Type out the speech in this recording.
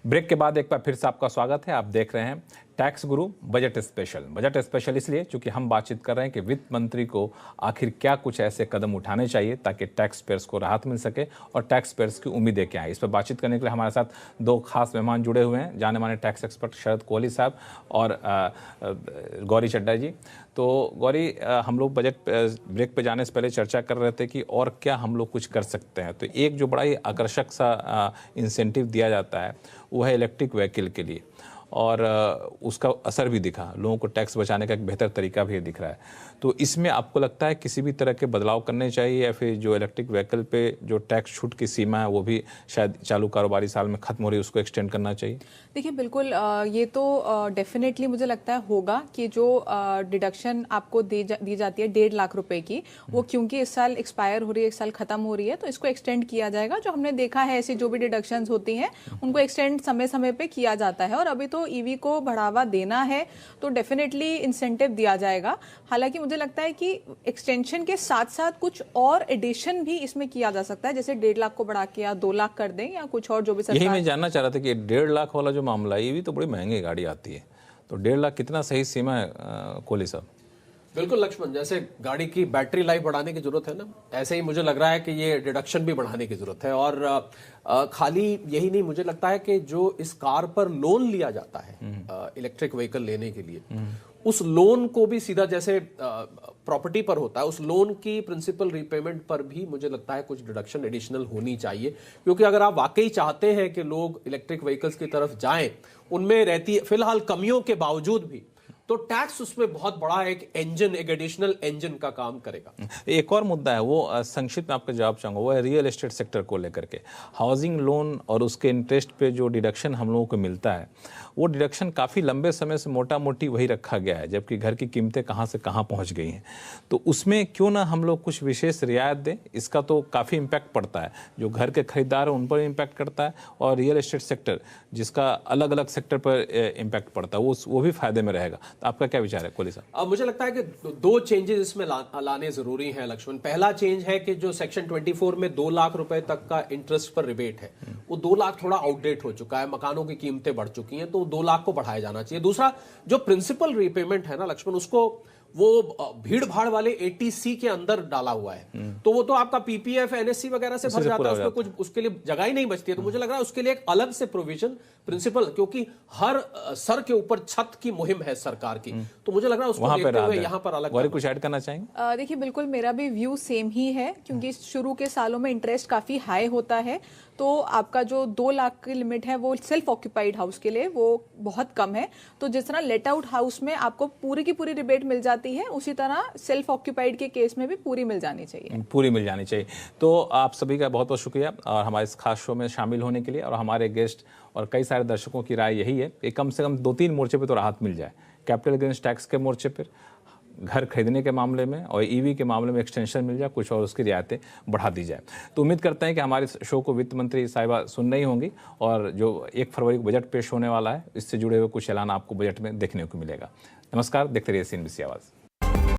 Break के बाद एक बार फिर से आपका स्वागत है। आप देख रहे हैं टैक्स गुरु बजट स्पेशल। बजट स्पेशल इसलिए क्योंकि हम बातचीत कर रहे हैं कि वित्त मंत्री को आखिर क्या कुछ ऐसे कदम उठाने चाहिए ताकि टैक्स पेयर्स को राहत मिल सके और टैक्स पेयर्स की उम्मीदें क्या है। इस पर बातचीत करने के लिए हमारे साथ दो खास मेहमान जुड़े हुए हैं, जाने माने टैक्स एक्सपर्ट शरद कोहली साहब और गौरी चड्ढा जी। तो गौरी, हम लोग बजट ब्रेक पे जाने से पहले चर्चा कर रहे थे कि और क्या हम लोग कुछ कर सकते हैं। तो एक जो बड़ा ही आकर्षक सा इंसेंटिव दिया जाता है वो है इलेक्ट्रिक व्हीकल के लिए, और उसका असर भी दिखा, लोगों को टैक्स बचाने का एक बेहतर तरीका भी दिख रहा है। तो इसमें आपको लगता है किसी भी तरह के बदलाव करने चाहिए या फिर जो इलेक्ट्रिक व्हीकल पे जो टैक्स छूट की सीमा है वो भी शायद चालू कारोबारी साल में खत्म हो रही है, उसको एक्सटेंड करना चाहिए? देखिए बिल्कुल, ये तो डेफिनेटली मुझे लगता है होगा कि जो डिडक्शन आपको दी जाती है 1.5 लाख रुपए की, वो क्योंकि इस साल एक्सपायर हो रही है, इस साल खत्म हो रही है, तो इसको एक्सटेंड किया जाएगा। जो हमने देखा है ऐसी जो भी डिडक्शंस होती हैं उनको एक्सटेंड समय समय पे किया जाता है, और अभी तो ईवी को बढ़ावा देना है तो डेफिनेटली इंसेंटिव दिया जाएगा। हालांकि मुझे लगता है कि एक्सटेंशन के साथ साथ कुछ और एडिशन भी इसमें किया जा सकता है, जैसे 1.5 लाख को बढ़ा के या 2 लाख कर दें या कुछ और जो भी सरकार। यही मैं जानना चाह रहा था कि 1.5 लाख वाला जो मामला है, ये भी तो बड़ी महंगी गाड़ी आती है, तो 1.5 लाख कितना सही सीमा है कोहली साहब? बिल्कुल लक्ष्मण, जैसे गाड़ी की बैटरी लाइफ बढ़ाने की जरूरत है ना, ऐसे ही मुझे लग रहा है कि ये डिडक्शन भी बढ़ाने की जरूरत है। और खाली यही नहीं, मुझे लगता है कि जो इस कार पर लोन लिया जाता है इलेक्ट्रिक व्हीकल लेने के लिए, उस लोन को भी सीधा जैसे प्रॉपर्टी पर होता है, उस लोन की प्रिंसिपल रीपेमेंट पर भी मुझे लगता है कुछ डिडक्शन एडिशनल होनी चाहिए। क्योंकि अगर आप वाकई चाहते हैं कि लोग इलेक्ट्रिक व्हीकल्स की तरफ जाएं, उनमें रहती फिलहाल कमियों के बावजूद भी, तो टैक्स उसमें बहुत बड़ा एक इंजन, एक एडिशनल इंजन का काम करेगा। एक और मुद्दा है, वो संक्षिप्त में आपका जवाब चाहूंगा, वो है रियल एस्टेट सेक्टर को लेकर के। हाउसिंग लोन और उसके इंटरेस्ट पे जो डिडक्शन हम लोगों को मिलता है, वो डिडक्शन काफ़ी लंबे समय से मोटा मोटी वही रखा गया है, जबकि घर की कीमतें कहाँ से कहाँ पहुँच गई हैं। तो उसमें क्यों ना हम लोग कुछ विशेष रियायत दें? इसका तो काफ़ी इम्पैक्ट पड़ता है, जो घर के खरीदार हैं उन पर इम्पैक्ट करता है, और रियल एस्टेट सेक्टर जिसका अलग अलग सेक्टर पर इम्पैक्ट पड़ता है वो भी फायदे में रहेगा। तो आपका क्या विचार है कोहली साहब? मुझे लगता है कि दो चेंजेस इसमें लाने जरूरी हैं लक्ष्मण। पहला चेंज है कि जो सेक्शन 24 में 2 लाख रुपए तक का इंटरेस्ट पर रिबेट है, वो 2 लाख थोड़ा आउटडेट हो चुका है, मकानों की कीमतें बढ़ चुकी हैं, तो 2 लाख को बढ़ाया जाना चाहिए। दूसरा, जो प्रिंसिपल रीपेमेंट है ना लक्ष्मण, उसको वो भीड़ भाड़ वाले 80C के अंदर डाला हुआ है, तो वो तो आपका PPF NSC वगैरह से भर जाता है, उसमें कुछ उसके लिए जगह ही नहीं बचती है। तो मुझे लग रहा है उसके लिए एक अलग से प्रोविजन प्रिंसिपल, क्योंकि हर सर के ऊपर छत की मुहिम है सरकार की, तो मुझे लग रहा है उसको देखते हुए यहाँ पर अलग। कुछ ऐड करना चाहेंगे? देखिए बिल्कुल, मेरा भी व्यू सेम ही है, क्योंकि शुरू के सालों में इंटरेस्ट काफी हाई होता है, तो आपका जो 2 लाख की लिमिट है वो सेल्फ ऑक्यूपाइड हाउस के लिए वो बहुत कम है। तो जिस तरह लेट आउट हाउस में आपको पूरी की पूरी रिबेट मिल जाती है, उसी तरह सेल्फ ऑक्यूपाइड के केस में भी पूरी मिल जानी चाहिए। पूरी मिल जानी चाहिए। तो आप सभी का बहुत बहुत शुक्रिया और हमारे इस खास शो में शामिल होने के लिए। और हमारे गेस्ट और कई सारे दर्शकों की राय यही है कि कम से कम 2-3 मोर्चे पे तो राहत मिल जाए। कैपिटल गेन्स टैक्स के मोर्चे पर, घर खरीदने के मामले में, और ईवी के मामले में एक्सटेंशन मिल जाए, कुछ और उसकी रियायतें बढ़ा दी जाए। तो उम्मीद करते हैं कि हमारे शो को वित्त मंत्री साहिबा सुन रही होंगी, और जो 1 फरवरी को बजट पेश होने वाला है, इससे जुड़े हुए कुछ ऐलान आपको बजट में देखने को मिलेगा। नमस्कार, देखते रहिए CNBC आवाज़।